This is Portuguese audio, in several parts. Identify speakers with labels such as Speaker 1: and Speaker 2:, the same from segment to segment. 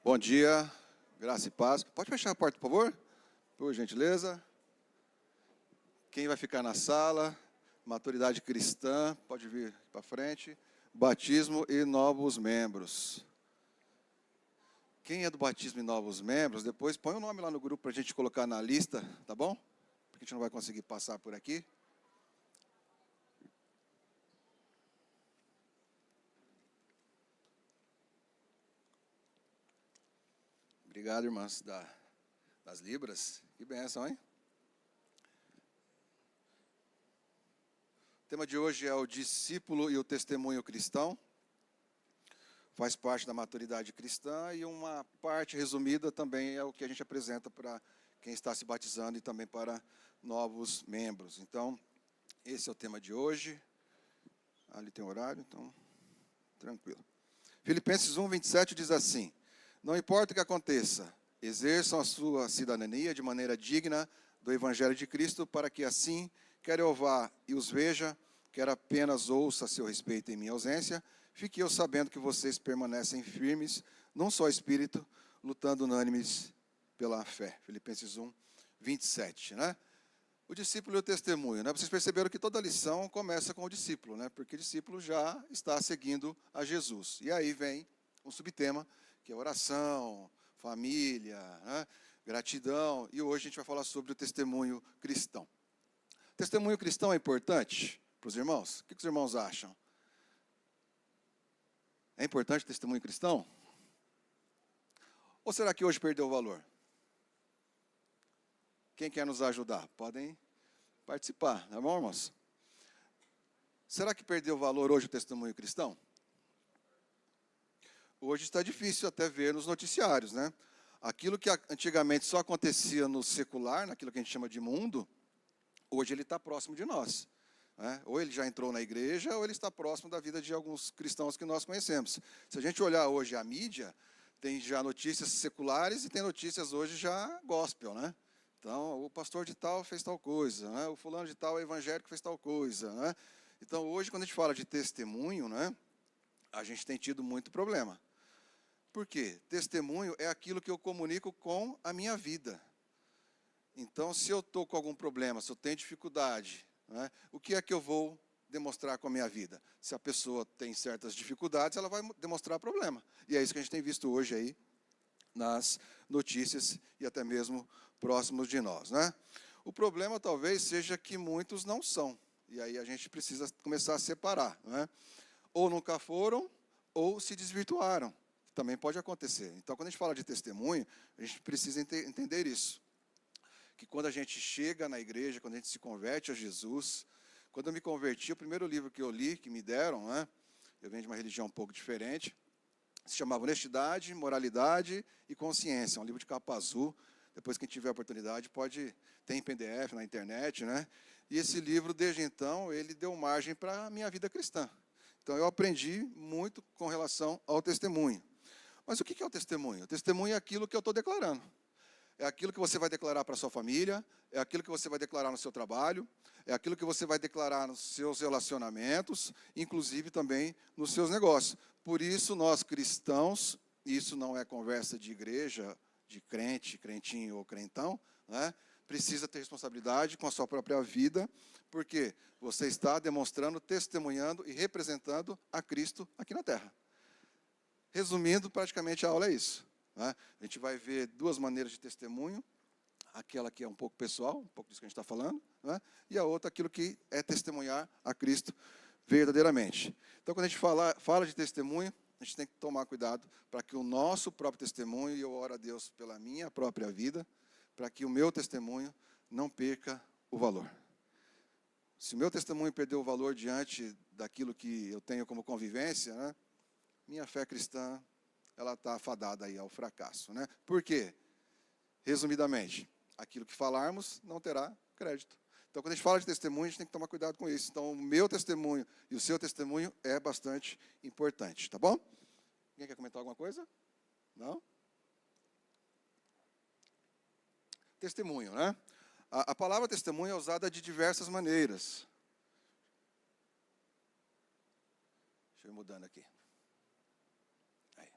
Speaker 1: Bom dia, graça e paz. Pode fechar a porta, por favor? Por gentileza. Quem vai ficar na sala? Maturidade cristã, pode vir para frente. Batismo e novos membros. Quem é do batismo e novos membros, depois põe o nome lá no grupo para a gente colocar na lista, tá bom? Porque a gente não vai conseguir passar por aqui. Obrigado, irmãs das Libras. Que bênção, hein? O tema de hoje é o discípulo e o testemunho cristão. Faz parte da maturidade cristã e uma parte resumida também é o que a gente apresenta para quem está se batizando e também para novos membros. Então, esse é o tema de hoje. Ali tem horário, então, tranquilo. Filipenses 1, 27 diz assim: não importa o que aconteça, exerçam a sua cidadania de maneira digna do Evangelho de Cristo, para que assim, quer eu vá e os veja, quer apenas ouça a seu respeito em minha ausência, fique eu sabendo que vocês permanecem firmes, num só espírito, lutando unânimes pela fé. Filipenses 1, 27, né? O discípulo e o testemunho, né? Vocês perceberam que toda lição começa com o discípulo, né? Porque o discípulo já está seguindo a Jesus. E aí vem um subtema, que é oração, família, né? Gratidão. E hoje a gente vai falar sobre o testemunho cristão. Testemunho cristão é importante para os irmãos? O que os irmãos acham? É importante o testemunho cristão? Ou será que hoje perdeu o valor? Quem quer nos ajudar? Podem participar, tá bom, irmãos? Será que perdeu o valor hoje o testemunho cristão? Hoje está difícil até ver nos noticiários, né? Aquilo que antigamente só acontecia no secular, naquilo que a gente chama de mundo, hoje ele está próximo de nós, né? Ou ele já entrou na igreja, ou ele está próximo da vida de alguns cristãos que nós conhecemos. Se a gente olhar hoje a mídia, tem já notícias seculares e tem notícias hoje já gospel, né? Então, o pastor de tal fez tal coisa, né? O fulano de tal evangélico fez tal coisa, né? Então, hoje, quando a gente fala de testemunho, né, a gente tem tido muito problema. Por quê? Testemunho é aquilo que eu comunico com a minha vida. Então, se eu estou com algum problema, se eu tenho dificuldade, né, o que é que eu vou demonstrar com a minha vida? Se a pessoa tem certas dificuldades, ela vai demonstrar problema. E é isso que a gente tem visto hoje aí nas notícias e até mesmo próximos de nós, né? O problema talvez seja que muitos não são. E aí a gente precisa começar a separar, né? Ou nunca foram, ou se desvirtuaram. Também pode acontecer. Então, quando a gente fala de testemunho, a gente precisa entender isso. Que quando a gente chega na igreja, quando a gente se converte a Jesus, quando eu me converti, o primeiro livro que eu li, que me deram, né? Eu venho de uma religião um pouco diferente, se chamava Honestidade, Moralidade e Consciência, um livro de capa azul. Depois, quem tiver a oportunidade, pode ter em PDF na internet, né? E esse livro, desde então, ele deu margem para a minha vida cristã. Então, eu aprendi muito com relação ao testemunho. Mas o que é o testemunho? O testemunho é aquilo que eu estou declarando. É aquilo que você vai declarar para a sua família, é aquilo que você vai declarar no seu trabalho, é aquilo que você vai declarar nos seus relacionamentos, inclusive também nos seus negócios. Por isso, nós cristãos, isso não é conversa de igreja, de crente, crentinho ou crentão, né? Precisa ter responsabilidade com a sua própria vida, porque você está demonstrando, testemunhando e representando a Cristo aqui na terra. Resumindo, praticamente a aula é isso, né? A gente vai ver duas maneiras de testemunho, aquela que é um pouco pessoal, um pouco disso que a gente está falando, né? E a outra, aquilo que é testemunhar a Cristo verdadeiramente. Então, quando a gente fala de testemunho, a gente tem que tomar cuidado para que o nosso próprio testemunho, e eu oro a Deus pela minha própria vida, para que o meu testemunho não perca o valor. Se o meu testemunho perder o valor diante daquilo que eu tenho como convivência, né, minha fé cristã, ela está afadada aí ao fracasso, né? Por quê? Resumidamente, aquilo que falarmos não terá crédito. Então, quando a gente fala de testemunho, a gente tem que tomar cuidado com isso. Então, o meu testemunho e o seu testemunho é bastante importante, tá bom? Alguém quer comentar alguma coisa? Não? Testemunho, né? A palavra testemunho é usada de diversas maneiras. Deixa eu ir mudando aqui. Aí.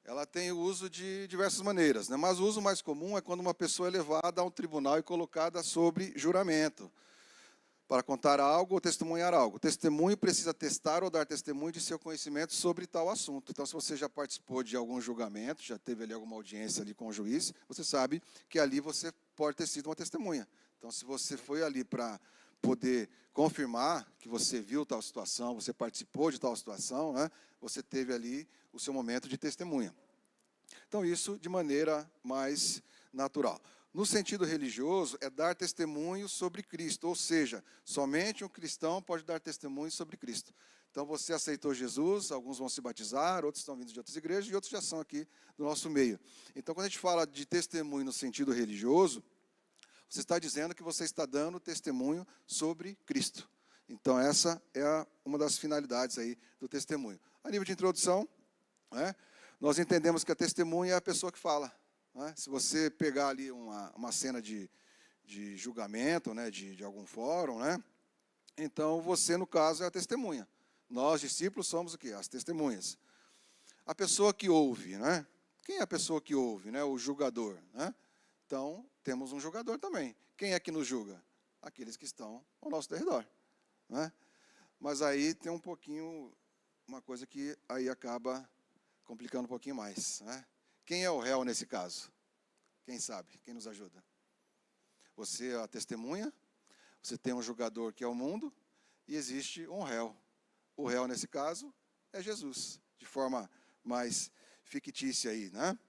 Speaker 1: ela tem o uso de diversas maneiras, né? Mas o uso mais comum é quando uma pessoa é levada a um tribunal e colocada sobre juramento, para contar algo ou testemunhar algo. O testemunho precisa testar ou dar testemunho de seu conhecimento sobre tal assunto. Então, se você já participou de algum julgamento, já teve ali alguma audiência ali com o juiz, você sabe que ali você pode ter sido uma testemunha. Então, se você foi ali para poder confirmar que você viu tal situação, você participou de tal situação, né, você teve ali o seu momento de testemunha. Então, isso de maneira mais natural. No sentido religioso, é dar testemunho sobre Cristo, ou seja, somente um cristão pode dar testemunho sobre Cristo. Então, você aceitou Jesus, alguns vão se batizar, outros estão vindo de outras igrejas, e outros já são aqui do nosso meio. Então, quando a gente fala de testemunho no sentido religioso, você está dizendo que você está dando testemunho sobre Cristo. Então, essa é uma das finalidades aí do testemunho. A nível de introdução, né, nós entendemos que a testemunha é a pessoa que fala. Né? Se você pegar ali uma cena de julgamento, né, de algum fórum, né, então você, no caso, é a testemunha. Nós, discípulos, somos o quê? As testemunhas. A pessoa que ouve, né? Quem é a pessoa que ouve? Né? O julgador. Né? Então, temos um julgador também. Quem é que nos julga? Aqueles que estão ao nosso redor. Né? Mas aí tem um pouquinho, uma coisa que aí acaba complicando um pouquinho mais. Né? Quem é o réu nesse caso? Quem sabe? Quem nos ajuda? Você é a testemunha, você tem um julgador que é o mundo, e existe um réu. O réu, nesse caso, é Jesus, de forma mais fictícia aí, né?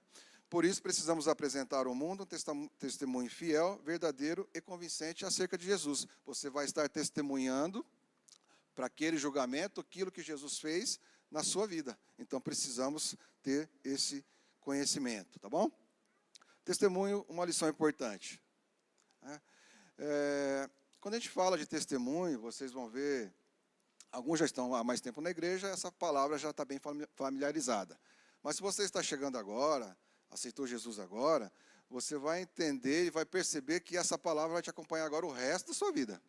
Speaker 1: Por isso, precisamos apresentar ao mundo um testemunho fiel, verdadeiro e convincente acerca de Jesus. Você vai estar testemunhando para aquele julgamento aquilo que Jesus fez na sua vida. Então, precisamos ter esse conhecimento, tá bom? Testemunho, uma lição importante. Né? Quando a gente fala de testemunho, vocês vão ver, alguns já estão há mais tempo na igreja, essa palavra já está bem familiarizada. Mas se você está chegando agora, aceitou Jesus agora, você vai entender e vai perceber que essa palavra vai te acompanhar agora o resto da sua vida.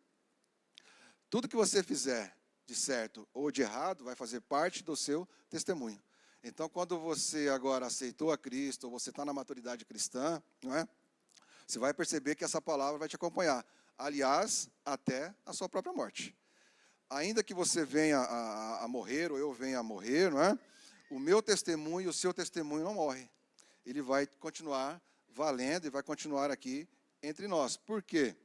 Speaker 1: Tudo que você fizer de certo ou de errado vai fazer parte do seu testemunho. Então, quando você agora aceitou a Cristo, ou você está na maturidade cristã, não é? Você vai perceber que essa palavra vai te acompanhar. Aliás, até a sua própria morte. Ainda que você venha a morrer, ou eu venha a morrer, não é? O meu testemunho e o seu testemunho não morre. Ele vai continuar valendo e vai continuar aqui entre nós. Por quê?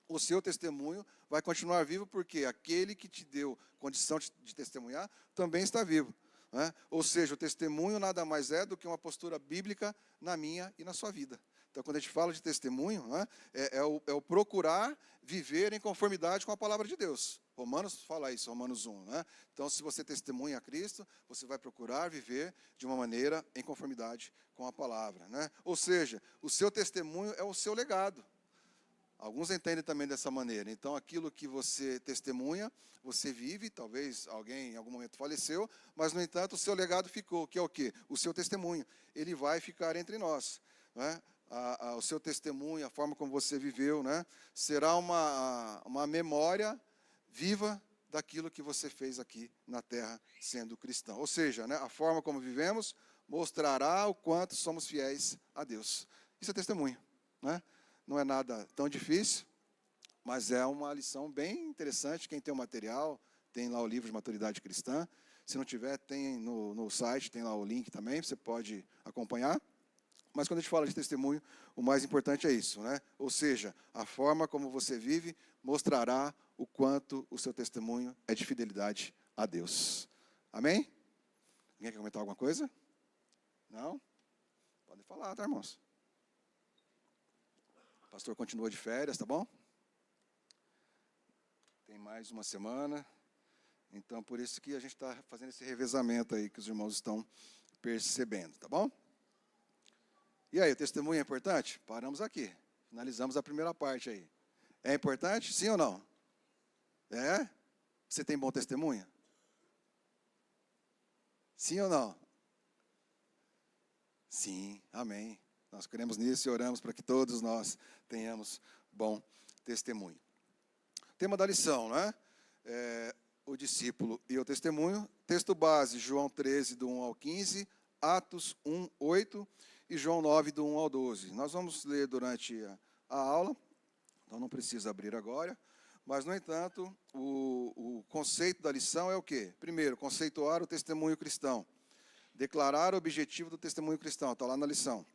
Speaker 1: O seu testemunho vai continuar vivo porque aquele que te deu condição de testemunhar também está vivo. Né? Ou seja, o testemunho nada mais é do que uma postura bíblica na minha e na sua vida. Então, quando a gente fala de testemunho, né, é o procurar viver em conformidade com a palavra de Deus. Romanos fala isso, Romanos 1. Né? Então, se você testemunha a Cristo, você vai procurar viver de uma maneira em conformidade com a palavra. Né? Ou seja, o seu testemunho é o seu legado. Alguns entendem também dessa maneira. Então, aquilo que você testemunha, você vive, talvez alguém em algum momento faleceu, mas, no entanto, o seu legado ficou, que é o quê? O seu testemunho. Ele vai ficar entre nós. Né? O seu testemunho, a forma como você viveu, né? Será uma memória viva daquilo que você fez aqui na terra, sendo cristão. Ou seja, né, a forma como vivemos mostrará o quanto somos fiéis a Deus. Isso é testemunho. Né? Não é nada tão difícil, mas é uma lição bem interessante. Quem tem o material, tem lá o livro de maturidade cristã. Se não tiver, tem no site, tem lá o link também, você pode acompanhar. Mas quando a gente fala de testemunho, o mais importante é isso, né? Ou seja, a forma como você vive mostrará o quanto o seu testemunho é de fidelidade a Deus. Amém? Alguém quer comentar alguma coisa? Não? Podem falar, tá, irmãos? O pastor continua de férias, tá bom? Tem mais uma semana. Então, por isso que a gente está fazendo esse revezamento aí que os irmãos estão percebendo, tá bom? E aí, o testemunho é importante? Paramos aqui. Finalizamos a primeira parte aí. É importante? Sim ou não? É? Você tem bom testemunho? Sim ou não? Sim, amém. Nós cremos nisso e oramos para que todos nós tenhamos bom testemunho. Tema da lição, né? O discípulo e o testemunho. Texto base, João 13, do 1 ao 15. Atos 1, 8 e João 9, do 1 ao 12. Nós vamos ler durante a aula, então não precisa abrir agora, mas, no entanto, o conceito da lição é o quê? Primeiro, conceituar o testemunho cristão. Declarar o objetivo do testemunho cristão, está lá na lição.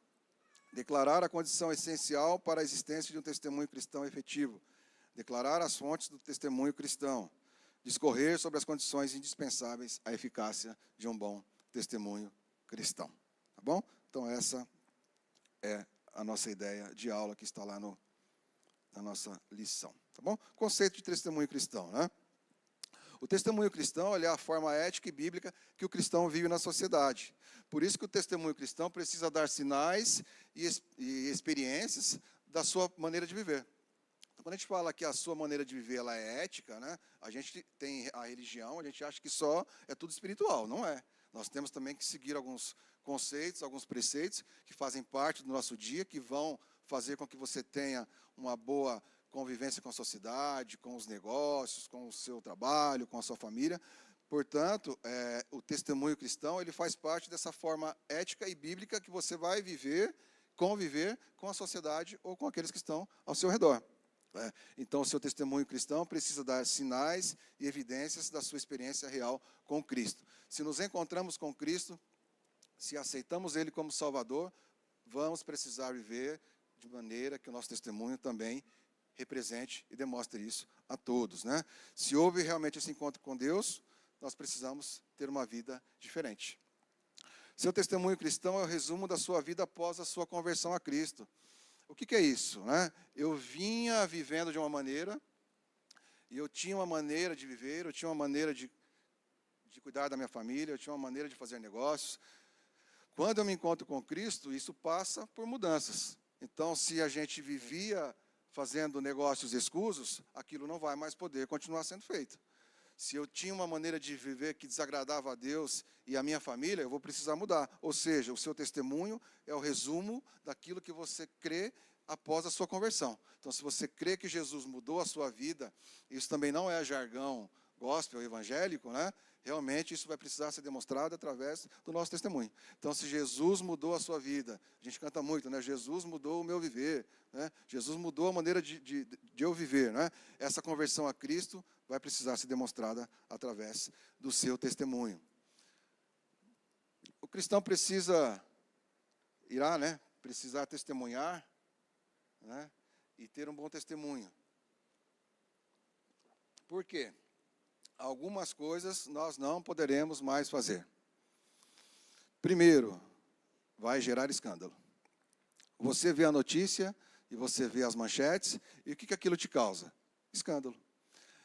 Speaker 1: Declarar a condição essencial para a existência de um testemunho cristão efetivo. Declarar as fontes do testemunho cristão. Discorrer sobre as condições indispensáveis à eficácia de um bom testemunho cristão. Tá bom? Então, essa é a nossa ideia de aula que está lá na nossa lição. Tá bom? Conceito de testemunho cristão, né? O testemunho cristão é a forma ética e bíblica que o cristão vive na sociedade. Por isso que o testemunho cristão precisa dar sinais e experiências da sua maneira de viver. Então, quando a gente fala que a sua maneira de viver ela é ética, né, a gente tem a religião, a gente acha que só é tudo espiritual. Não é. Nós temos também que seguir alguns conceitos, alguns preceitos que fazem parte do nosso dia, que vão fazer com que você tenha uma boa convivência com a sociedade, com os negócios, com o seu trabalho, com a sua família. Portanto, o testemunho cristão ele faz parte dessa forma ética e bíblica que você vai viver, conviver com a sociedade ou com aqueles que estão ao seu redor. Então, o seu testemunho cristão precisa dar sinais e evidências da sua experiência real com Cristo. Se nos encontramos com Cristo, se aceitamos Ele como Salvador, vamos precisar viver de maneira que o nosso testemunho também represente e demonstre isso a todos, né? Se houve realmente esse encontro com Deus, nós precisamos ter uma vida diferente. Seu testemunho cristão é o resumo da sua vida após a sua conversão a Cristo. O que é isso, né? Eu vinha vivendo de uma maneira, e eu tinha uma maneira de viver, eu tinha uma maneira de cuidar da minha família, eu tinha uma maneira de fazer negócios. Quando eu me encontro com Cristo, isso passa por mudanças. Então, se a gente vivia fazendo negócios escusos, aquilo não vai mais poder continuar sendo feito. Se eu tinha uma maneira de viver que desagradava a Deus e a minha família, eu vou precisar mudar. Ou seja, o seu testemunho é o resumo daquilo que você crê após a sua conversão. Então, se você crê que Jesus mudou a sua vida, isso também não é jargão gospel evangélico, né? Realmente isso vai precisar ser demonstrado através do nosso testemunho. Então, se Jesus mudou a sua vida, a gente canta muito, né? Jesus mudou o meu viver, né? Jesus mudou a maneira de eu viver, né? Essa conversão a Cristo vai precisar ser demonstrada através do seu testemunho. O cristão precisar testemunhar, né? E ter um bom testemunho. Por quê? Algumas coisas nós não poderemos mais fazer. Primeiro, vai gerar escândalo. Você vê a notícia e você vê as manchetes, e o que aquilo te causa? Escândalo.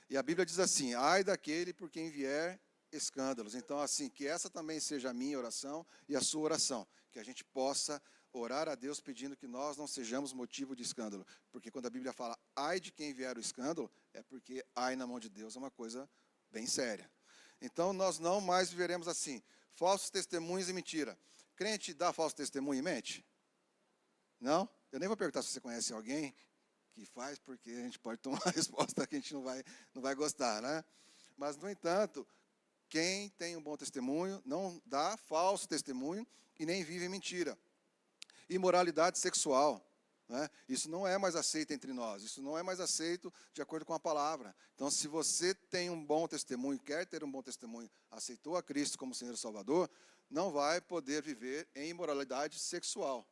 Speaker 1: E a Bíblia diz assim, ai daquele por quem vier escândalos. Então, assim, que essa também seja a minha oração e a sua oração, que a gente possa orar a Deus pedindo que nós não sejamos motivo de escândalo. Porque quando a Bíblia fala, ai de quem vier o escândalo, é porque ai na mão de Deus é uma coisa bem séria. Então, nós não mais viveremos assim. Falsos testemunhos e mentira. Crente dá falso testemunho e mente? Não? Eu nem vou perguntar se você conhece alguém que faz, porque a gente pode tomar uma resposta que a gente não vai gostar, né? Mas, no entanto, quem tem um bom testemunho não dá falso testemunho e nem vive mentira. Imoralidade sexual. Né? Isso não é mais aceito entre nós, isso não é mais aceito de acordo com a palavra. Então, se você tem um bom testemunho, quer ter um bom testemunho, aceitou a Cristo como Senhor e Salvador, não vai poder viver em imoralidade sexual.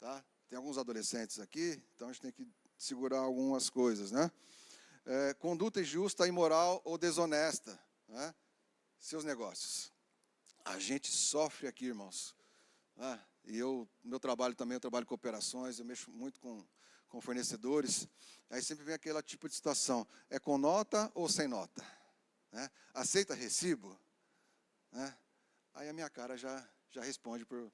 Speaker 1: Tá? Tem alguns adolescentes aqui, então a gente tem que segurar algumas coisas. Né? Conduta injusta, imoral ou desonesta. Né? Seus negócios. A gente sofre aqui, irmãos. E meu trabalho também, eu trabalho com operações, eu mexo muito com fornecedores, aí sempre vem aquele tipo de situação, é com nota ou sem nota? Né? Aceita recibo? Né? Aí a minha cara já responde por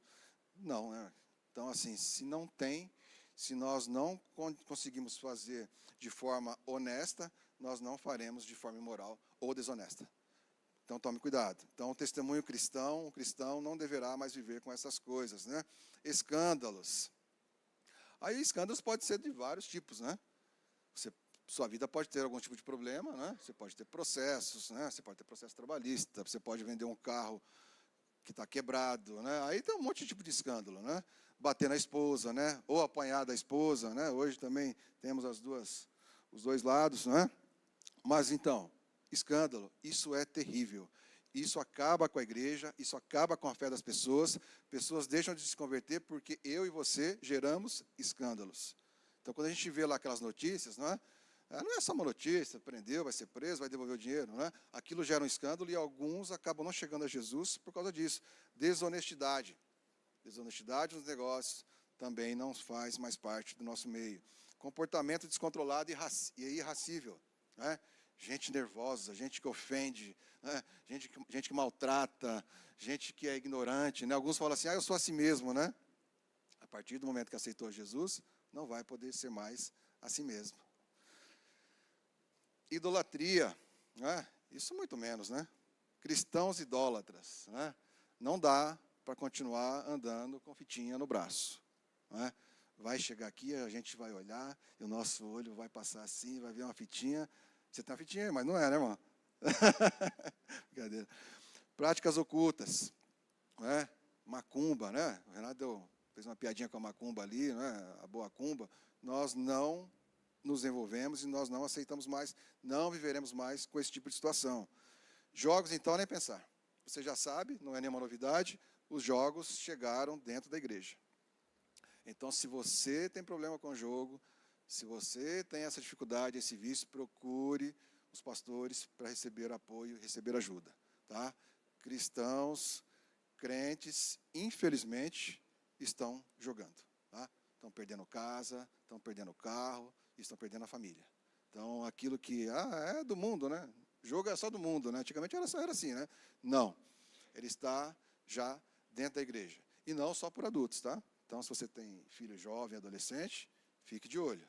Speaker 1: não. Né? Então, assim, se não tem, se nós não conseguimos fazer de forma honesta, nós não faremos de forma imoral ou desonesta. Então, tome cuidado. Então, o testemunho cristão, o cristão não deverá mais viver com essas coisas, né? Escândalos. Aí, escândalos podem ser de vários tipos, né? Sua vida pode ter algum tipo de problema, né? Você pode ter processos, né? Você pode ter processo trabalhista, você pode vender um carro que está quebrado, né? Aí tem um monte de tipo de escândalo, né? Bater na esposa, né? Ou apanhar da esposa, né? Hoje também temos os dois lados, né? Mas então, escândalo, isso é terrível. Isso acaba com a igreja, isso acaba com a fé das pessoas. Pessoas deixam de se converter porque eu e você geramos escândalos. Então, quando a gente vê lá aquelas notícias, não é só uma notícia, prendeu, vai ser preso, vai devolver o dinheiro, né? Aquilo gera um escândalo e alguns acabam não chegando a Jesus por causa disso. Desonestidade. Desonestidade nos negócios também não faz mais parte do nosso meio. Comportamento descontrolado e irracível, né? Gente nervosa, gente que ofende, né? gente que maltrata, gente que é ignorante, né? Alguns falam assim, eu sou assim mesmo, né? A partir do momento que aceitou Jesus, não vai poder ser mais assim mesmo. Idolatria, né? Isso muito menos, né? Cristãos idólatras, né? Não dá para continuar andando com fitinha no braço, né? Vai chegar aqui, a gente vai olhar, e o nosso olho vai passar assim, vai ver uma fitinha. Você tem uma fitinha aí, mas não é, né, irmão? Brincadeira. Práticas ocultas, né? Macumba, né? O Renato fez uma piadinha com a macumba ali, né? A boa cumba. Nós não nos envolvemos e nós não aceitamos mais, não viveremos mais com esse tipo de situação. Jogos, então, nem pensar. Você já sabe, não é nenhuma novidade, os jogos chegaram dentro da igreja. Então, se você tem problema com o jogo, se você tem essa dificuldade, esse vício, procure os pastores para receber apoio e receber ajuda. Tá? Cristãos, crentes, infelizmente, estão jogando. Tá? Estão perdendo casa, estão perdendo carro, estão perdendo a família. Então, aquilo que é do mundo, né? Jogo é só do mundo, né? Antigamente era assim, né? Não. Ele está já dentro da igreja. E não só por adultos, tá? Então, se você tem filho jovem, adolescente, fique de olho.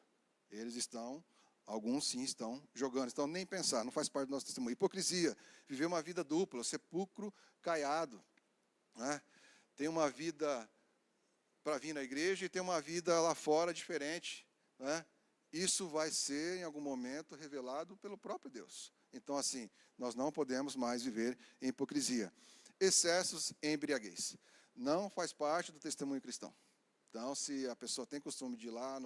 Speaker 1: Alguns sim estão jogando, então nem pensar, não faz parte do nosso testemunho. Hipocrisia, viver uma vida dupla, sepulcro caiado, né? Tem uma vida para vir na igreja e tem uma vida lá fora diferente, né? Isso vai ser, em algum momento, revelado pelo próprio Deus. Então, assim, nós não podemos mais viver em hipocrisia. Excessos em embriaguez. Não faz parte do testemunho cristão. Então, se a pessoa tem costume de ir lá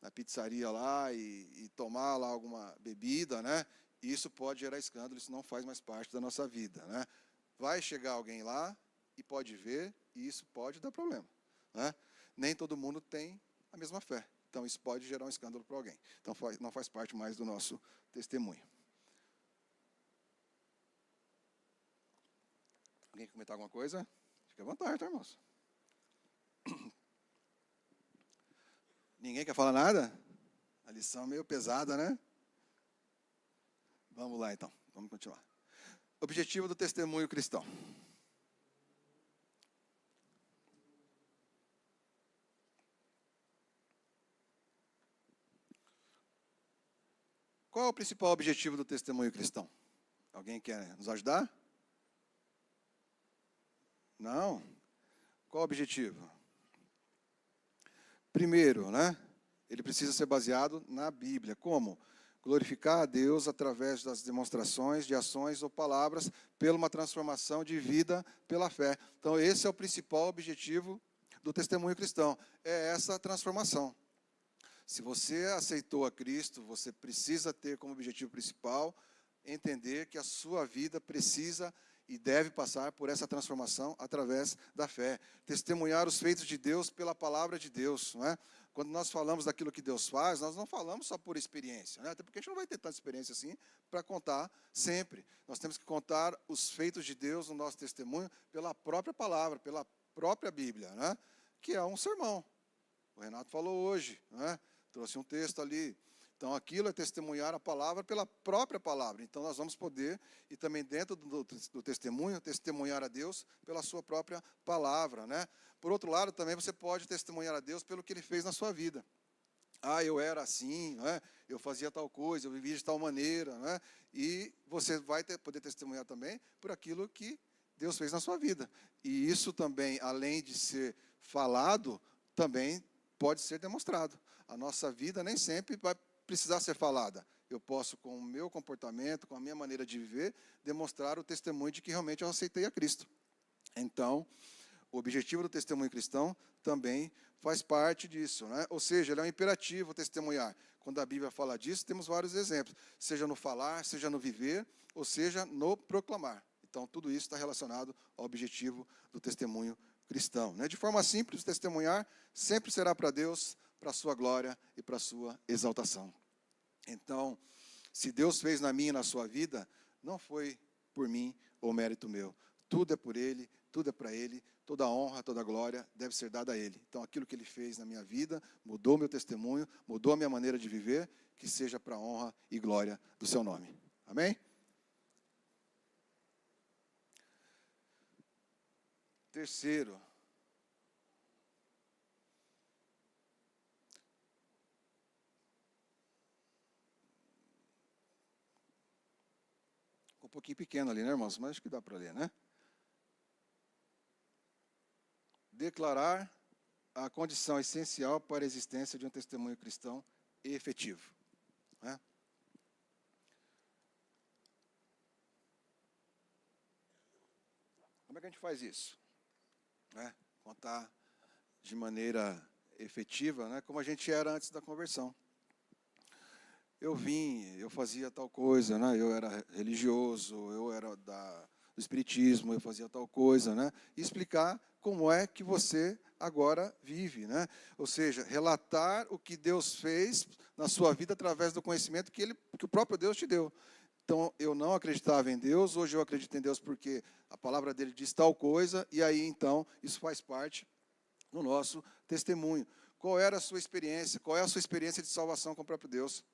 Speaker 1: na pizzaria lá e tomar lá alguma bebida, né? Isso pode gerar escândalo, isso não faz mais parte da nossa vida, né? Vai chegar alguém lá e pode ver, e isso pode dar problema, né? Nem todo mundo tem a mesma fé. Então, isso pode gerar um escândalo para alguém. Então, não faz parte mais do nosso testemunho. Alguém quer comentar alguma coisa? Fique à vontade, tá, irmãos? Ninguém quer falar nada? A lição é meio pesada, né? Vamos lá, então. Vamos continuar. Objetivo do testemunho cristão. Qual é o principal objetivo do testemunho cristão? Alguém quer nos ajudar? Não? Qual o objetivo? Primeiro, né? Ele precisa ser baseado na Bíblia. Como? Glorificar a Deus através das demonstrações de ações ou palavras, pela uma transformação de vida pela fé. Então, esse é o principal objetivo do testemunho cristão. É essa transformação. Se você aceitou a Cristo, você precisa ter como objetivo principal entender que a sua vida precisa e deve passar por essa transformação através da fé. Testemunhar os feitos de Deus pela palavra de Deus, não é? Quando nós falamos daquilo que Deus faz, nós não falamos só por experiência, né? Até porque a gente não vai ter tanta experiência assim para contar sempre. Nós temos que contar os feitos de Deus no nosso testemunho pela própria palavra, pela própria Bíblia, né? Que é um sermão. O Renato falou hoje, né? Trouxe um texto ali. Então, aquilo é testemunhar a palavra pela própria palavra. Então, nós vamos poder, e também dentro do testemunho, testemunhar a Deus pela sua própria palavra, né? Por outro lado, também você pode testemunhar a Deus pelo que Ele fez na sua vida. Eu era assim, né? Eu fazia tal coisa, eu vivia de tal maneira, né? E você vai poder testemunhar também por aquilo que Deus fez na sua vida. E isso também, além de ser falado, também pode ser demonstrado. A nossa vida nem sempre vai precisar ser falada. Eu posso, com o meu comportamento, com a minha maneira de viver, demonstrar o testemunho de que realmente eu aceitei a Cristo. Então, o objetivo do testemunho cristão também faz parte disso, né? Ou seja, ele é um imperativo testemunhar. Quando a Bíblia fala disso, temos vários exemplos, seja no falar, seja no viver, ou seja no proclamar. Então, tudo isso está relacionado ao objetivo do testemunho cristão, né? De forma simples, testemunhar sempre será para Deus, para a sua glória e para a sua exaltação. Então, se Deus fez na minha e na sua vida, não foi por mim ou mérito meu. Tudo é por Ele, tudo é para Ele, toda a honra, toda a glória deve ser dada a Ele. Então, aquilo que Ele fez na minha vida, mudou meu testemunho, mudou a minha maneira de viver, que seja para a honra e glória do Seu nome. Amém? Terceiro, um pouquinho pequeno ali, né, irmãos? Mas acho que dá para ler, né? Declarar a condição essencial para a existência de um testemunho cristão efetivo, né? Como é que a gente faz isso? Né? Contar de maneira efetiva, né? Como a gente era antes da conversão. Eu fazia tal coisa, né? Eu era religioso, eu era do espiritismo, eu fazia tal coisa, né? E explicar como é que você agora vive, né? Ou seja, relatar o que Deus fez na sua vida através do conhecimento que o próprio Deus te deu. Então, eu não acreditava em Deus, hoje eu acredito em Deus porque a palavra dele diz tal coisa, e aí, então, isso faz parte do nosso testemunho. Qual era a sua experiência? Qual é a sua experiência de salvação com o próprio Deus?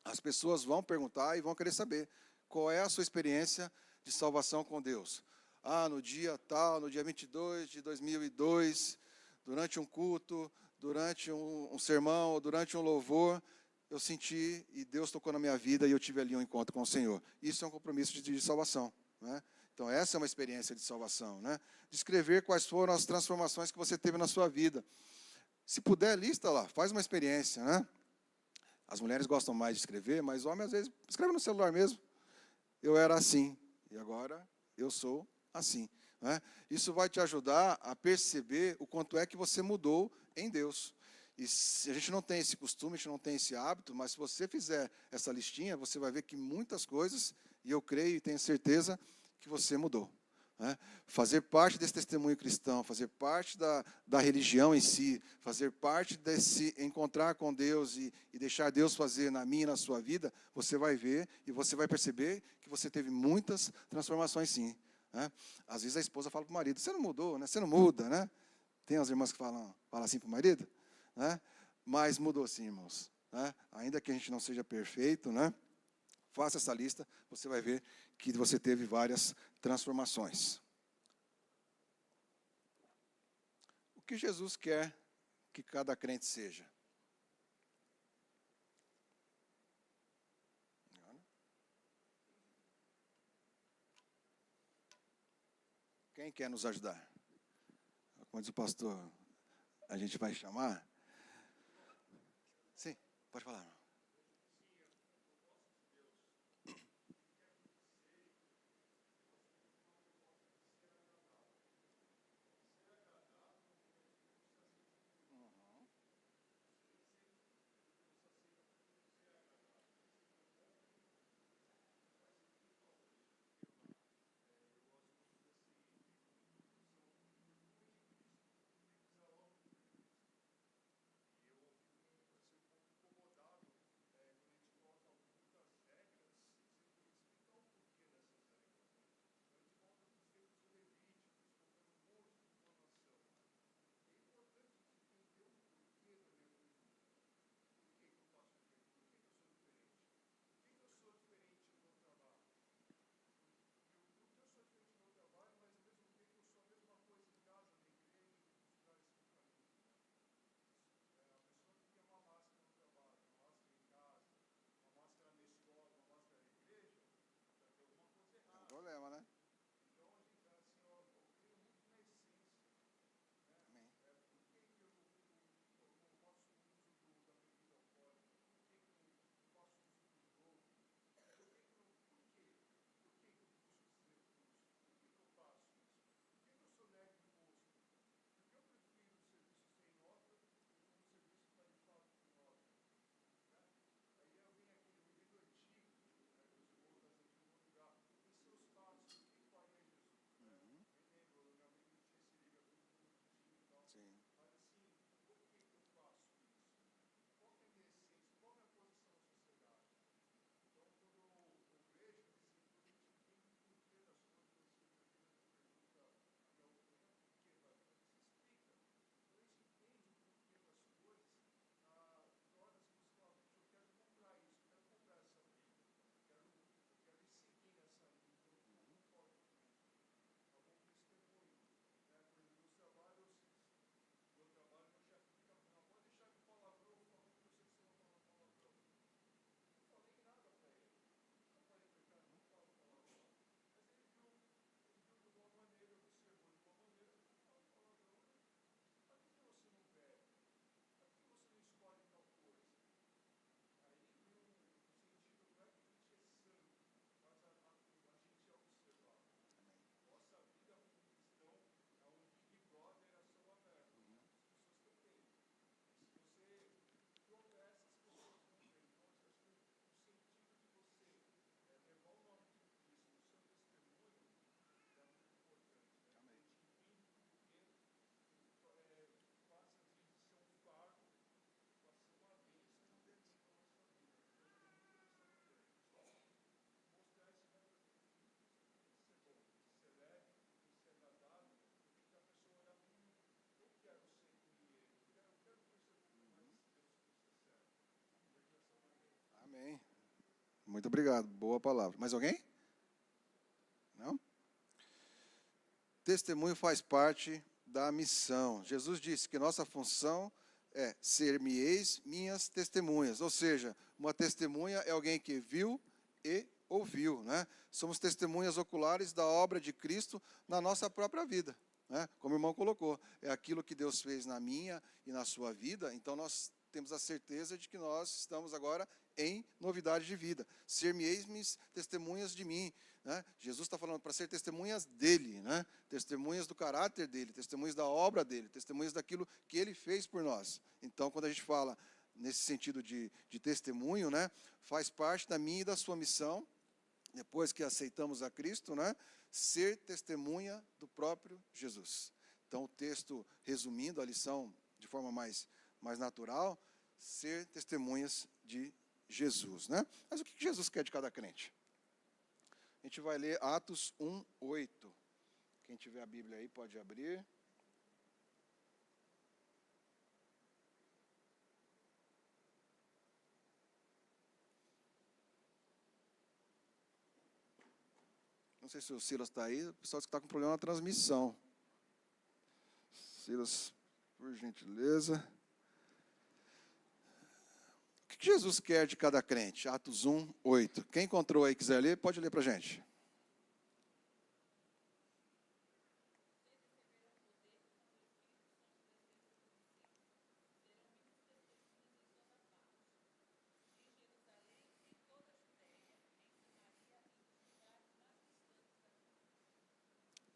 Speaker 1: As pessoas vão perguntar e vão querer saber qual é a sua experiência de salvação com Deus. Ah, no dia tal, no dia 22 de 2002, durante um culto, durante um sermão, durante um louvor, eu senti e Deus tocou na minha vida e eu tive ali um encontro com o Senhor. Isso é um compromisso de salvação, né? Então, essa é uma experiência de salvação, né? Descrever quais foram as transformações que você teve na sua vida. Se puder, lista lá, faz uma experiência, né? As mulheres gostam mais de escrever, mas homem às vezes escreve no celular mesmo. Eu era assim, e agora eu sou assim, né? Isso vai te ajudar a perceber o quanto é que você mudou em Deus. E se a gente não tem esse costume, a gente não tem esse hábito, mas se você fizer essa listinha, você vai ver que muitas coisas, e eu creio e tenho certeza que você mudou, né? Fazer parte desse testemunho cristão, fazer parte da religião em si, fazer parte desse encontrar com Deus e deixar Deus fazer na minha e na sua vida, você vai ver e você vai perceber que você teve muitas transformações sim, né? Às vezes a esposa fala para o marido, você não mudou, né? Você não muda, né? Tem as irmãs que falam assim para o marido, né? Mas mudou sim, irmãos, né? Ainda que a gente não seja perfeito, né? Faça essa lista, você vai ver que você teve várias transformações. O que Jesus quer que cada crente seja? Quem quer nos ajudar? Como diz o pastor, a gente vai chamar? Sim, pode falar. Muito obrigado. Boa palavra. Mais alguém? Não? Testemunho faz parte da missão. Jesus disse que nossa função é ser-me-eis minhas testemunhas. Ou seja, uma testemunha é alguém que viu e ouviu, né? Somos testemunhas oculares da obra de Cristo na nossa própria vida, né? Como o irmão colocou, é aquilo que Deus fez na minha e na sua vida, então nós temos a certeza de que nós estamos agora em novidade de vida. Ser-me-eis testemunhas de mim, né? Jesus está falando para ser testemunhas dele, né? Testemunhas do caráter dele, testemunhas da obra dele, testemunhas daquilo que ele fez por nós. Então, quando a gente fala nesse sentido de testemunho, né, faz parte da minha e da sua missão, depois que aceitamos a Cristo, né, ser testemunha do próprio Jesus. Então, o texto, resumindo a lição de forma mais natural, ser testemunhas de Jesus, né? Mas o que Jesus quer de cada crente? A gente vai ler Atos 1:8. Quem tiver a Bíblia aí pode abrir. Não sei se o Silas está aí, o pessoal está com problema na transmissão. Silas, por gentileza. O que Jesus quer de cada crente? Atos 1:8. Quem encontrou aí e quiser ler, pode ler para a gente.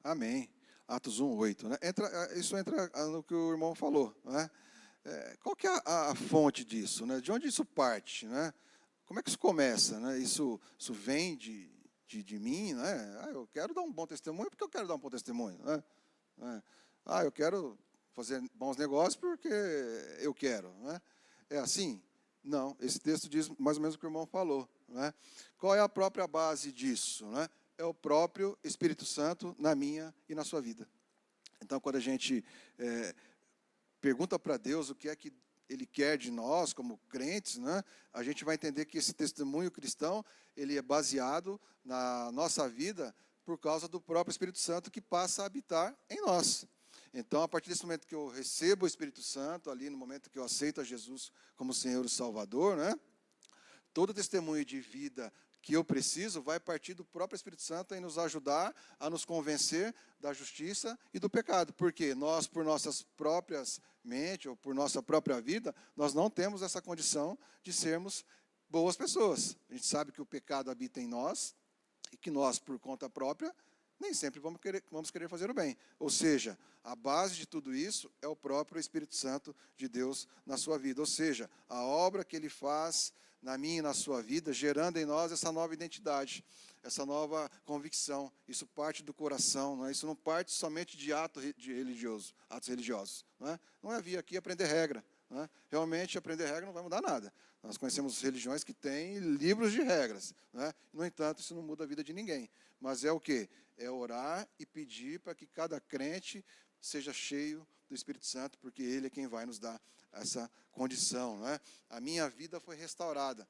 Speaker 1: Amém. Atos 1:8. Né? Isso entra no que o irmão falou. Né? Qual que é a fonte disso? Né? De onde isso parte? Né? Como é que isso começa? Né? Isso vem de mim? Né? Eu quero dar um bom testemunho porque eu quero dar um bom testemunho. Né? Eu quero fazer bons negócios porque eu quero. Né? É assim? Não. Esse texto diz mais ou menos o que o irmão falou. Né? Qual é a própria base disso? Né? É o próprio Espírito Santo na minha e na sua vida. Então, quando a gente pergunta para Deus o que é que Ele quer de nós, como crentes, né, a gente vai entender que esse testemunho cristão, ele é baseado na nossa vida por causa do próprio Espírito Santo que passa a habitar em nós. Então, a partir desse momento que eu recebo o Espírito Santo, ali no momento que eu aceito a Jesus como Senhor e Salvador, né, todo testemunho de vida que eu preciso vai partir do próprio Espírito Santo em nos ajudar a nos convencer da justiça e do pecado. Porque nós, por nossas próprias mentes, ou por nossa própria vida, nós não temos essa condição de sermos boas pessoas. A gente sabe que o pecado habita em nós e que nós, por conta própria, nem sempre vamos querer fazer o bem. Ou seja, a base de tudo isso é o próprio Espírito Santo de Deus na sua vida. Ou seja, a obra que Ele faz na minha e na sua vida, gerando em nós essa nova identidade, essa nova convicção. Isso parte do coração, não é? Isso não parte somente de atos religiosos. Não é vir aqui aprender regra. Não é? Realmente, aprender regra não vai mudar nada. Nós conhecemos religiões que têm livros de regras. Não é? No entanto, isso não muda a vida de ninguém. Mas é o quê? É orar e pedir para que cada crente seja cheio do Espírito Santo, porque Ele é quem vai nos dar essa condição. Não é? A minha vida foi restaurada.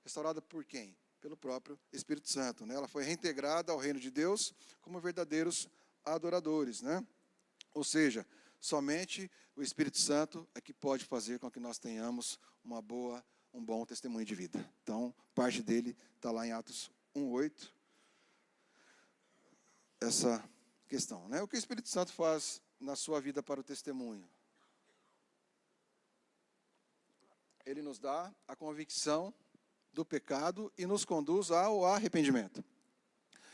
Speaker 1: Restaurada por quem? Pelo próprio Espírito Santo. Né? Ela foi reintegrada ao reino de Deus como verdadeiros adoradores. Né? Ou seja, somente o Espírito Santo é que pode fazer com que nós tenhamos um bom testemunho de vida. Então, parte dele está lá em Atos 1:8. Essa questão. Né? O que o Espírito Santo faz na sua vida para o testemunho? Ele nos dá a convicção do pecado e nos conduz ao arrependimento.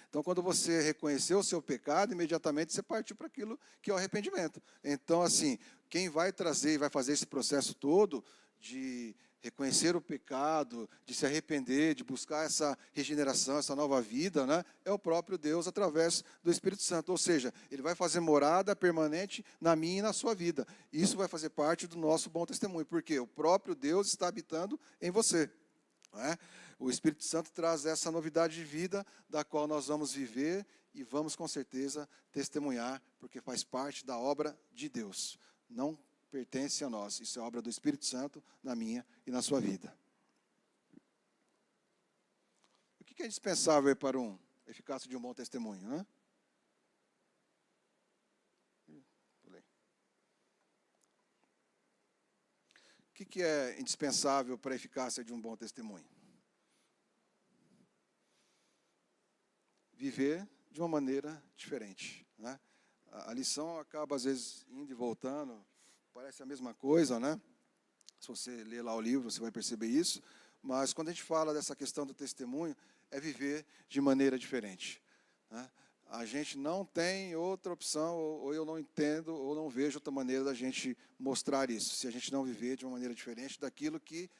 Speaker 1: Então, quando você reconheceu o seu pecado, imediatamente você partiu para aquilo que é o arrependimento. Então, assim, quem vai trazer e vai fazer esse processo todo de reconhecer o pecado, de se arrepender, de buscar essa regeneração, essa nova vida, né, é o próprio Deus através do Espírito Santo. Ou seja, Ele vai fazer morada permanente na minha e na sua vida. Isso vai fazer parte do nosso bom testemunho, porque o próprio Deus está habitando em você. Não é? O Espírito Santo traz essa novidade de vida, da qual nós vamos viver e vamos com certeza testemunhar, porque faz parte da obra de Deus. Não pertence a nós, isso é obra do Espírito Santo na minha e na sua vida. O que é indispensável para a eficácia de um bom testemunho, né? O que é indispensável para a eficácia de um bom testemunho? Viver de uma maneira diferente, né? A lição acaba, às vezes, indo e voltando, parece a mesma coisa, né? Se você ler lá o livro, você vai perceber isso. Mas, quando a gente fala dessa questão do testemunho, é viver de maneira diferente, né? A gente não tem outra opção, ou eu não entendo, ou não vejo outra maneira da gente mostrar isso, se a gente não viver de uma maneira diferente daquilo que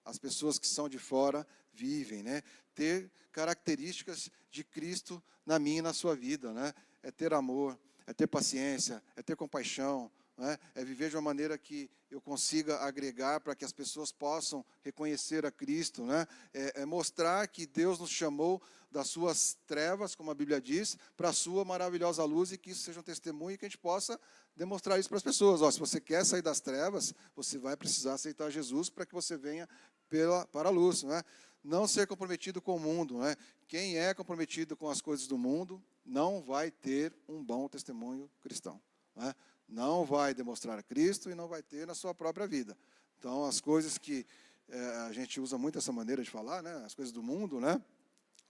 Speaker 1: as pessoas que são de fora vivem, né? Ter características de Cristo na minha e na sua vida, né? É ter amor, é ter paciência, é ter compaixão, né? É viver de uma maneira que eu consiga agregar para que as pessoas possam reconhecer a Cristo, né? É mostrar que Deus nos chamou das suas trevas, como a Bíblia diz, para a sua maravilhosa luz, e que isso seja um testemunho e que a gente possa demonstrar isso para as pessoas. Ó, se você quer sair das trevas, você vai precisar aceitar Jesus para que você venha para a luz, né? Não ser comprometido com o mundo, né? Quem é comprometido com as coisas do mundo não vai ter um bom testemunho cristão, né? Não vai demonstrar a Cristo e não vai ter na sua própria vida. Então, as coisas que a gente usa muito essa maneira de falar, né? As coisas do mundo, né?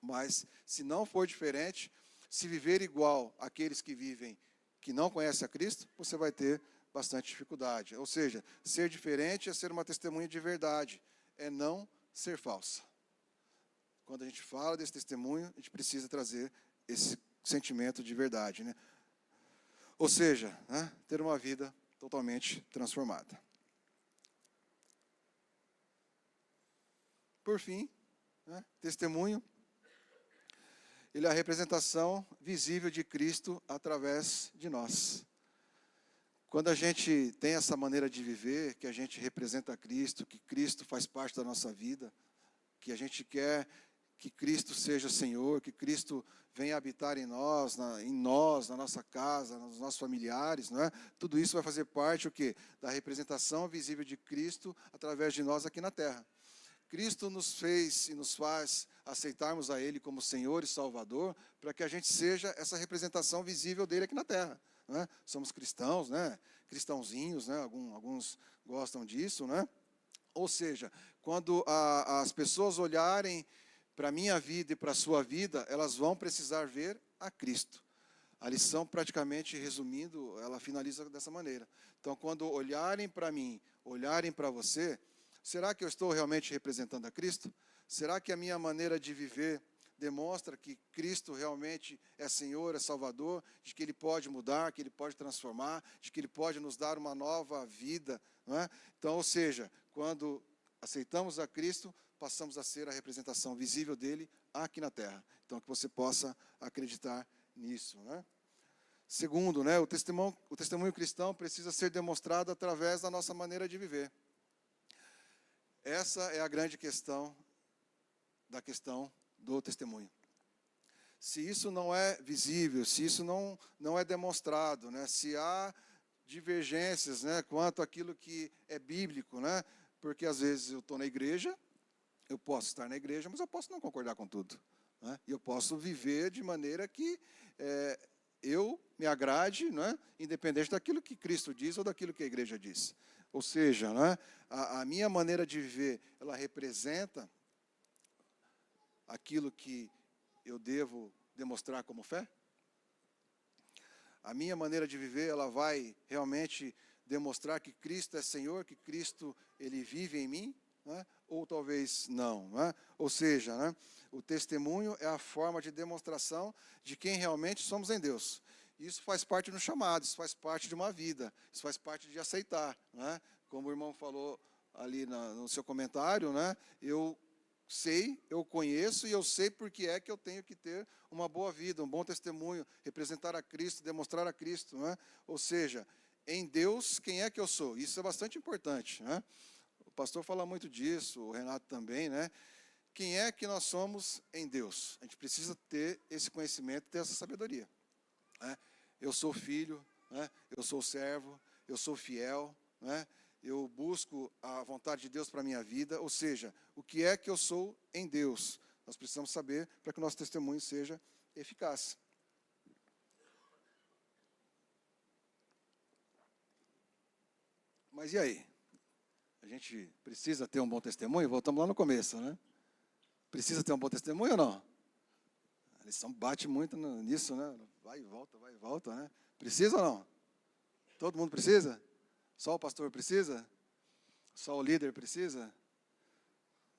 Speaker 1: Mas, se não for diferente, se viver igual àqueles que vivem, que não conhecem a Cristo, você vai ter bastante dificuldade. Ou seja, ser diferente é ser uma testemunha de verdade, é não ser falsa. Quando a gente fala desse testemunho, a gente precisa trazer esse sentimento de verdade, né? Ou seja, né, ter uma vida totalmente transformada. Por fim, né, testemunho, ele é a representação visível de Cristo através de nós. Quando a gente tem essa maneira de viver, que a gente representa Cristo, que Cristo faz parte da nossa vida, que a gente quer que Cristo seja Senhor, que Cristo venha habitar em nós, na nossa casa, nos nossos familiares, não é? Tudo isso vai fazer parte o quê? Da representação visível de Cristo através de nós aqui na terra. Cristo nos fez e nos faz aceitarmos a Ele como Senhor e Salvador, para que a gente seja essa representação visível dele aqui na terra, não é? Somos cristãos, né? Cristãozinhos, né? Alguns gostam disso, né? Ou seja, quando as pessoas olharem para a minha vida e para a sua vida, elas vão precisar ver a Cristo. A lição, praticamente resumindo, ela finaliza dessa maneira. Então, quando olharem para mim, olharem para você, será que eu estou realmente representando a Cristo? Será que a minha maneira de viver demonstra que Cristo realmente é Senhor, é Salvador, de que Ele pode mudar, que Ele pode transformar, de que Ele pode nos dar uma nova vida, não é? Então, ou seja, quando aceitamos a Cristo, passamos a ser a representação visível dele aqui na terra. Então, que você possa acreditar nisso, né? Segundo, né, o testemunho cristão precisa ser demonstrado através da nossa maneira de viver. Essa é a grande questão do testemunho. Se isso não é visível, se isso não é demonstrado, né, se há divergências, né, quanto àquilo que é bíblico, né, porque às vezes eu estou na igreja, eu posso estar na igreja, mas eu posso não concordar com tudo, né? E eu posso viver de maneira que eu me agrade, né? Independente daquilo que Cristo diz ou daquilo que a igreja diz. Ou seja, né? A minha maneira de viver, ela representa aquilo que eu devo demonstrar como fé? A minha maneira de viver, ela vai realmente demonstrar que Cristo é Senhor, que Cristo, Ele vive em mim? Né? Ou talvez não, né? Ou seja, né, o testemunho é a forma de demonstração de quem realmente somos em Deus. Isso faz parte do chamado, isso faz parte de uma vida, isso faz parte de aceitar, né? Como o irmão falou ali no seu comentário, né? Eu sei, eu conheço e eu sei porque é que eu tenho que ter uma boa vida, um bom testemunho, representar a Cristo, demonstrar a Cristo, né? Ou seja, em Deus, quem é que eu sou? Isso é bastante importante, né? O pastor fala muito disso, o Renato também, né? Quem é que nós somos em Deus? A gente precisa ter esse conhecimento, ter essa sabedoria, né? Eu sou filho, né? Eu sou servo, eu sou fiel, né? Eu busco a vontade de Deus para a minha vida, ou seja, o que é que eu sou em Deus? Nós precisamos saber para que o nosso testemunho seja eficaz. Mas e aí? A gente precisa ter um bom testemunho? Voltamos lá no começo, né? Precisa ter um bom testemunho ou não? A lição bate muito nisso, né? Vai e volta, né? Precisa ou não? Todo mundo precisa? Só o pastor precisa? Só o líder precisa?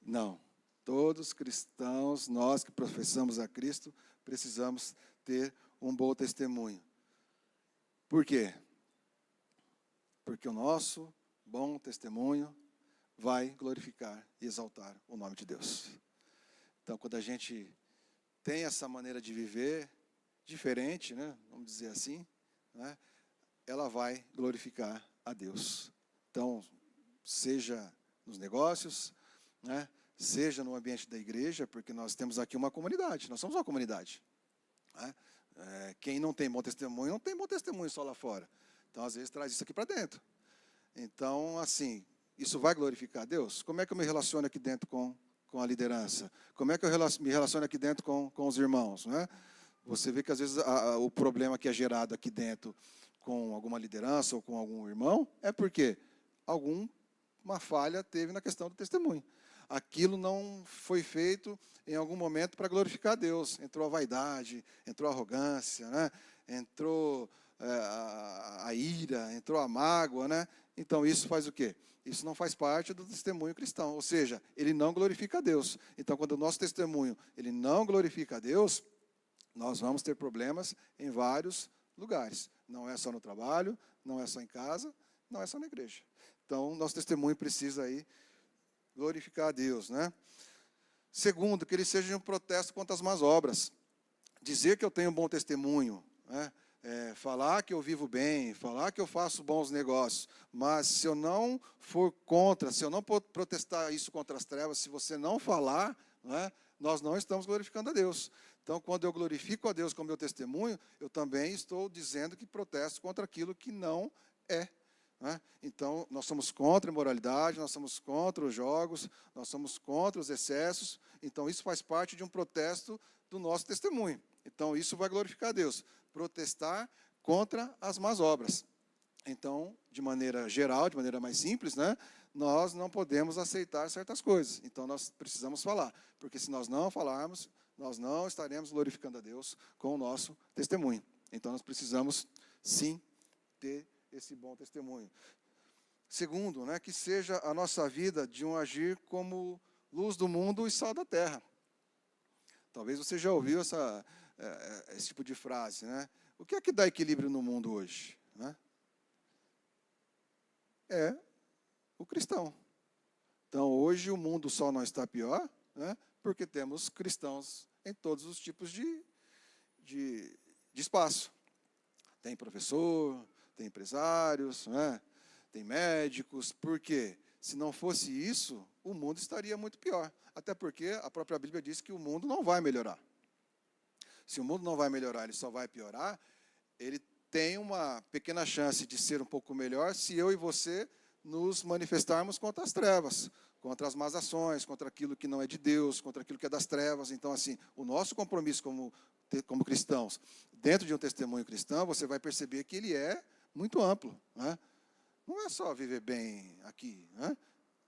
Speaker 1: Não. Todos cristãos, nós que professamos a Cristo, precisamos ter um bom testemunho. Por quê? Porque o nosso bom testemunho vai glorificar e exaltar o nome de Deus. Então, quando a gente tem essa maneira de viver diferente, né, vamos dizer assim, né, ela vai glorificar a Deus. Então, seja nos negócios, né, seja no ambiente da igreja, porque nós temos aqui uma comunidade, nós somos uma comunidade. Né? Quem não tem bom testemunho, não tem bom testemunho só lá fora. Então, às vezes, traz isso aqui para dentro. Então, assim, isso vai glorificar a Deus? Como é que eu me relaciono aqui dentro com a liderança? Como é que eu me relaciono aqui dentro com os irmãos? Né? Você vê que, às vezes, o problema que é gerado aqui dentro com alguma liderança ou com algum irmão é porque alguma falha teve na questão do testemunho. Aquilo não foi feito em algum momento para glorificar a Deus. Entrou a vaidade, entrou a arrogância, né? Entrou a ira, entrou a mágoa, né? Então, isso faz o quê? Isso não faz parte do testemunho cristão, ou seja, ele não glorifica a Deus. Então, quando o nosso testemunho ele não glorifica a Deus, nós vamos ter problemas em vários lugares. Não é só no trabalho, não é só em casa, não é só na igreja. Então, nosso testemunho precisa aí glorificar a Deus, né? Segundo, que ele seja um protesto contra as más obras. Dizer que eu tenho um bom testemunho, né? Falar que eu vivo bem, falar que eu faço bons negócios, mas se eu não for contra, se eu não protestar isso contra as trevas, se você não falar, né, nós não estamos glorificando a Deus. Então, quando eu glorifico a Deus com o meu testemunho, eu também estou dizendo que protesto contra aquilo que não é. Né? Então, nós somos contra a imoralidade, nós somos contra os jogos, nós somos contra os excessos. Então, isso faz parte de um protesto do nosso testemunho. Então, isso vai glorificar a Deus. Protestar contra as más obras. Então, de maneira geral, de maneira mais simples, né, nós não podemos aceitar certas coisas. Então, nós precisamos falar. Porque se nós não falarmos, nós não estaremos glorificando a Deus com o nosso testemunho. Então, nós precisamos, sim, ter esse bom testemunho. Segundo, né, que seja a nossa vida de um agir como luz do mundo e sal da terra. Talvez você já ouviu esse tipo de frase, né? O que é que dá equilíbrio no mundo hoje? Né? É o cristão. Então, hoje o mundo só não está pior, né, porque temos cristãos em todos os tipos de espaço. Tem professor, tem empresários, né, tem médicos. Por quê? Se não fosse isso, o mundo estaria muito pior. Até porque a própria Bíblia diz que o mundo não vai melhorar. Se o mundo não vai melhorar, ele só vai piorar, ele tem uma pequena chance de ser um pouco melhor se eu e você nos manifestarmos contra as trevas, contra as más ações, contra aquilo que não é de Deus, contra aquilo que é das trevas. Então, assim, o nosso compromisso como cristãos, dentro de um testemunho cristão, você vai perceber que ele é muito amplo. Né? Não é só viver bem aqui. Né?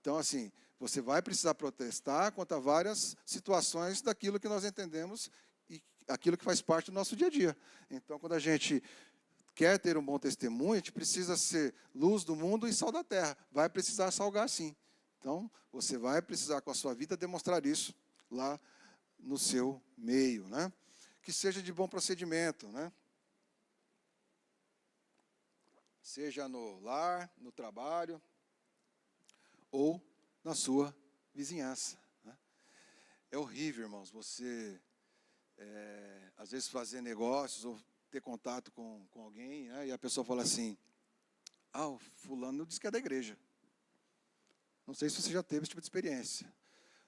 Speaker 1: Então, assim, você vai precisar protestar contra várias situações daquilo que nós entendemos e aquilo que faz parte do nosso dia a dia. Então, quando a gente quer ter um bom testemunho, a gente precisa ser luz do mundo e sal da terra. Vai precisar salgar, sim. Então, você vai precisar, com a sua vida, demonstrar isso lá no seu meio. Né? Que seja de bom procedimento. Né? Seja no lar, no trabalho, ou na sua vizinhança. Né? É horrível, irmãos, você, às vezes, fazer negócios ou ter contato com alguém, né, e a pessoa fala assim, o fulano disse que é da igreja. Não sei se você já teve esse tipo de experiência,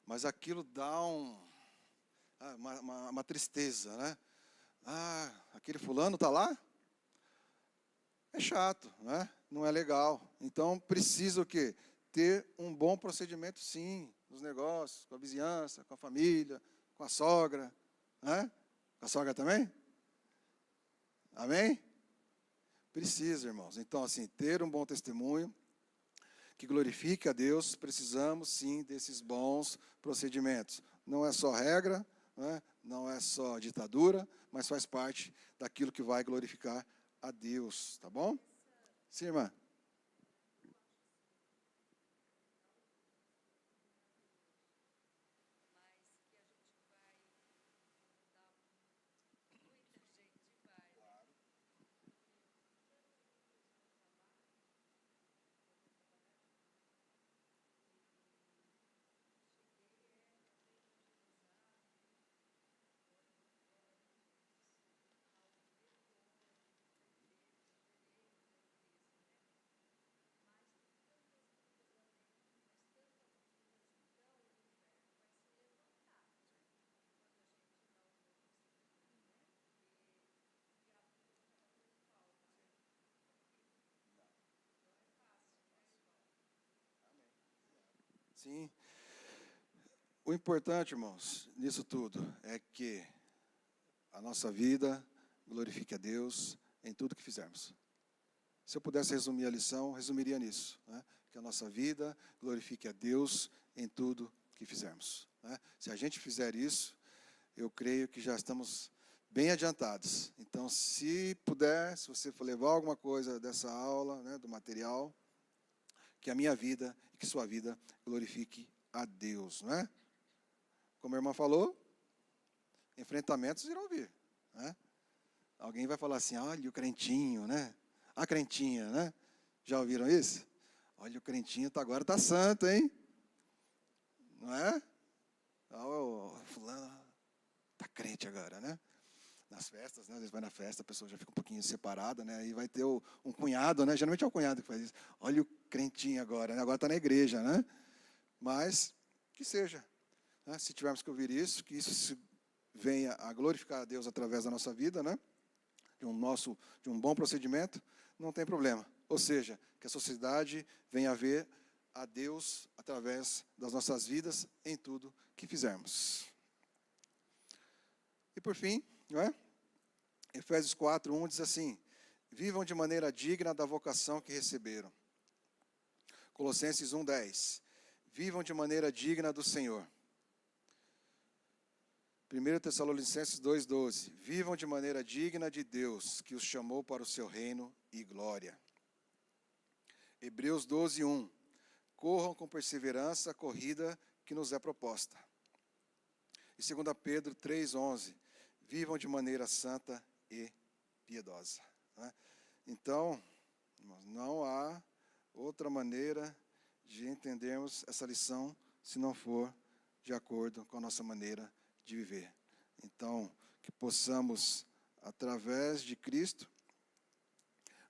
Speaker 1: mas aquilo dá uma tristeza, né? Aquele fulano está lá? É chato, né? Não é legal. Então, precisa o quê? Ter um bom procedimento, sim, nos negócios, com a vizinhança, com a família, com a sogra, né? Com a sogra também? Amém? Precisa, irmãos. Então, assim, ter um bom testemunho que glorifique a Deus, precisamos sim desses bons procedimentos. Não é só regra, né? Não é só ditadura, mas faz parte daquilo que vai glorificar a Deus, tá bom? Sim, irmã. Sim. O importante, irmãos, nisso tudo, é que a nossa vida glorifique a Deus em tudo que fizermos. Se eu pudesse resumir a lição, resumiria nisso, né? Que a nossa vida glorifique a Deus em tudo que fizermos, né? Se a gente fizer isso, eu creio que já estamos bem adiantados. Então, se puder, se você for levar alguma coisa dessa aula, né, do material, que a minha vida e que sua vida glorifique a Deus, não é? Como a irmã falou, enfrentamentos irão vir, né? Alguém vai falar assim, olha o crentinho, né? A crentinha, né? Já ouviram isso? Olha, o crentinho agora está santo, hein? Não é? Oh, fulano está crente agora, né? Nas festas, né? Às vezes vai na festa, a pessoa já fica um pouquinho separada, né? Aí vai ter um cunhado, né? Geralmente é o cunhado que faz isso. Olha o crentinho agora, né? Agora está na igreja, né? Mas que seja, né? Se tivermos que ouvir isso, que isso venha a glorificar a Deus através da nossa vida, né? De um bom procedimento, não tem problema. Ou seja, que a sociedade venha a ver a Deus através das nossas vidas em tudo que fizermos. E por fim, não é? Efésios 4:1 diz assim: vivam de maneira digna da vocação que receberam. Colossenses 1:10, vivam de maneira digna do Senhor. 1 Tessalonicenses 2:12, vivam de maneira digna de Deus, que os chamou para o seu reino e glória. Hebreus 12:1, corram com perseverança a corrida que nos é proposta. E 2 Pedro 3:11, vivam de maneira santa e piedosa. Então, irmãos, não há outra maneira de entendermos essa lição se não for de acordo com a nossa maneira de viver. Então, que possamos, através de Cristo,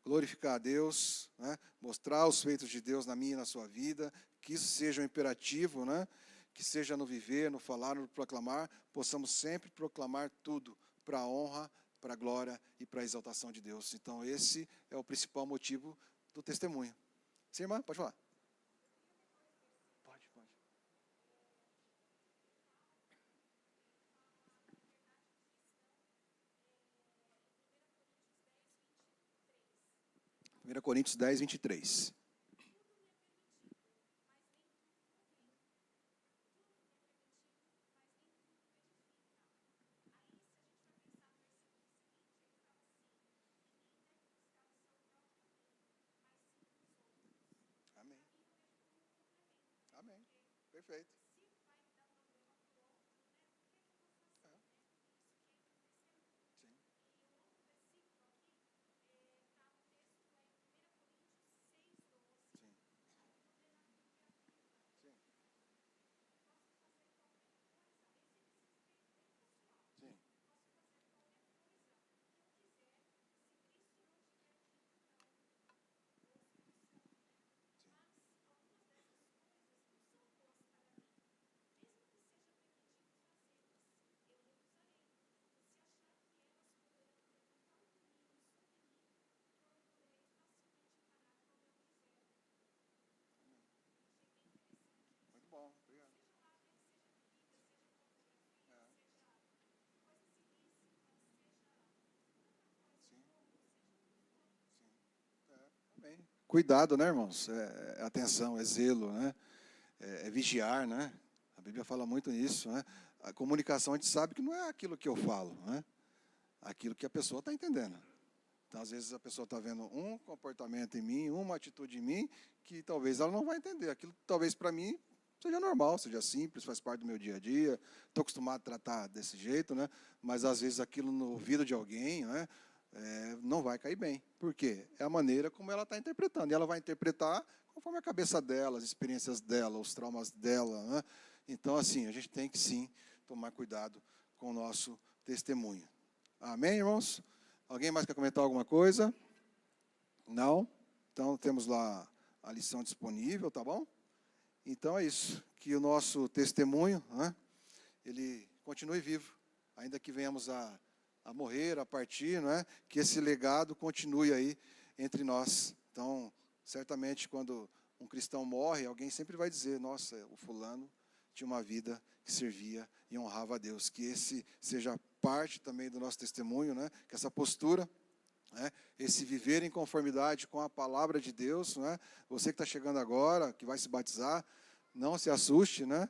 Speaker 1: glorificar a Deus, né? Mostrar os feitos de Deus na minha e na sua vida, que isso seja um imperativo, né? Que seja no viver, no falar, no proclamar, possamos sempre proclamar tudo para a honra, para a glória e para a exaltação de Deus. Então, esse é o principal motivo do testemunho. Sim, irmã? Pode falar. Pode. 1 Coríntios 10:23. Amém. Amém. Perfeito. Sim. Sim. Sim. Sim. Cuidado, né, irmãos? É atenção, é zelo, né? É vigiar, né? A Bíblia fala muito nisso, né? A comunicação, a gente sabe que não é aquilo que eu falo, né? Aquilo que a pessoa está entendendo. Então, às vezes, a pessoa está vendo um comportamento em mim, uma atitude em mim, que talvez ela não vai entender. Aquilo, talvez, para mim, seja normal, seja simples, faz parte do meu dia a dia. Estou acostumado a tratar desse jeito, né? Mas, às vezes, aquilo no ouvido de alguém, né? Não vai cair bem. Por quê? É a maneira como ela está interpretando. E ela vai interpretar conforme a cabeça dela, as experiências dela, os traumas dela, né? Então, assim, a gente tem que, sim, tomar cuidado com o nosso testemunho. Amém, irmãos? Alguém mais quer comentar alguma coisa? Não? Então, temos lá a lição disponível, tá bom? Então, é isso. Que o nosso testemunho, né, ele continue vivo, ainda que venhamos a morrer, a partir, não é? Que esse legado continue aí entre nós. Então, certamente, quando um cristão morre, alguém sempre vai dizer, nossa, o fulano tinha uma vida que servia e honrava a Deus. Que esse seja parte também do nosso testemunho, né? Que essa postura, né? Esse viver em conformidade com a palavra de Deus, né? Você que está chegando agora, que vai se batizar, não se assuste, né?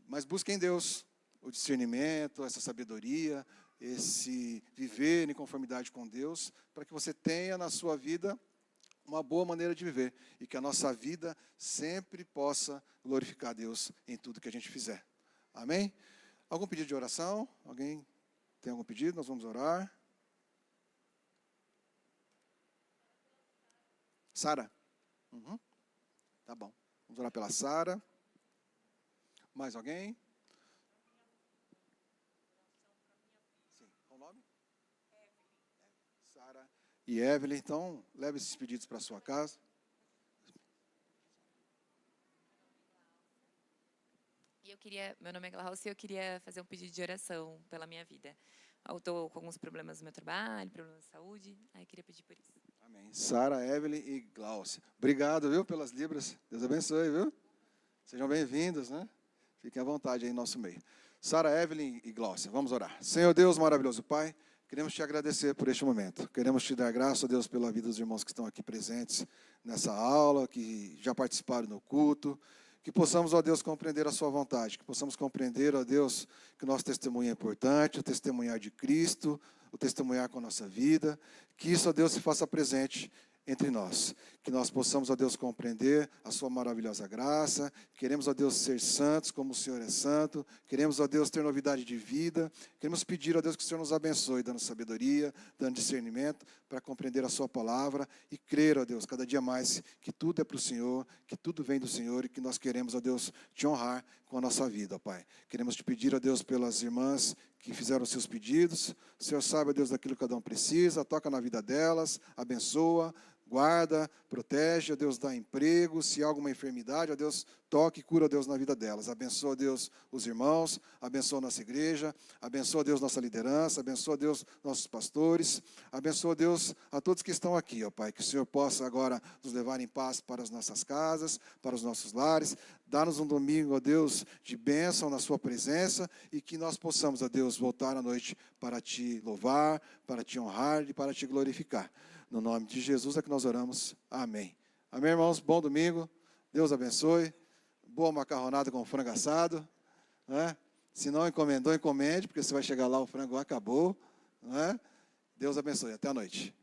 Speaker 1: Mas busque em Deus o discernimento, essa sabedoria, esse viver em conformidade com Deus, para que você tenha na sua vida uma boa maneira de viver e que a nossa vida sempre possa glorificar a Deus em tudo que a gente fizer. Amém? Algum pedido de oração? Alguém tem algum pedido? Nós vamos orar. Sara? Uhum. Tá bom. Vamos orar pela Sara. Mais alguém? Sim. Qual o nome? Sara e Evelyn. Então, leve esses pedidos para a sua casa.
Speaker 2: Meu nome é Glaucia, e eu queria fazer um pedido de oração pela minha vida. Eu estou com alguns problemas no meu trabalho, problemas de saúde, aí eu queria pedir por isso.
Speaker 1: Amém. Sara, Evelyn e Glaucia. Obrigado, viu, pelas libras. Deus abençoe, viu? Sejam bem-vindos, né? Fiquem à vontade aí em nosso meio. Sara, Evelyn e Glaucia, vamos orar. Senhor Deus, maravilhoso Pai, queremos te agradecer por este momento. Queremos te dar graça, Deus, pela vida dos irmãos que estão aqui presentes nessa aula, que já participaram no culto. Que possamos, ó Deus, compreender a sua vontade. Que possamos compreender, ó Deus, que o nosso testemunho é importante, o testemunhar de Cristo, o testemunhar com a nossa vida. Que isso, ó Deus, se faça presente entre nós. Que nós possamos, ó Deus, compreender a sua maravilhosa graça. Queremos, ó Deus, ser santos como o Senhor é santo. Queremos, ó Deus, ter novidade de vida. Queremos pedir, ó Deus, que o Senhor nos abençoe, dando sabedoria, dando discernimento para compreender a sua palavra e crer, ó Deus, cada dia mais que tudo é para o Senhor, que tudo vem do Senhor e que nós queremos, ó Deus, te honrar com a nossa vida, ó Pai. Queremos te pedir, ó Deus, pelas irmãs que fizeram os seus pedidos. O Senhor sabe, ó Deus, daquilo que cada um precisa, toca na vida delas, abençoa, guarda, protege, ó Deus, dá emprego, se há alguma enfermidade, ó Deus, toque e cura, ó Deus, na vida delas. Abençoa, ó Deus, os irmãos, abençoa a nossa igreja, abençoa, ó Deus, nossa liderança, abençoa, ó Deus, nossos pastores, abençoa, ó Deus, a todos que estão aqui, ó Pai, que o Senhor possa agora nos levar em paz para as nossas casas, para os nossos lares, dá-nos um domingo, ó Deus, de bênção na sua presença e que nós possamos, ó Deus, voltar à noite para te louvar, para te honrar e para te glorificar. No nome de Jesus é que nós oramos. Amém. Amém, irmãos? Bom domingo. Deus abençoe. Boa macarronada com frango assado. Né? Se não encomendou, encomende, porque você vai chegar lá, o frango acabou. Né? Deus abençoe. Até a noite.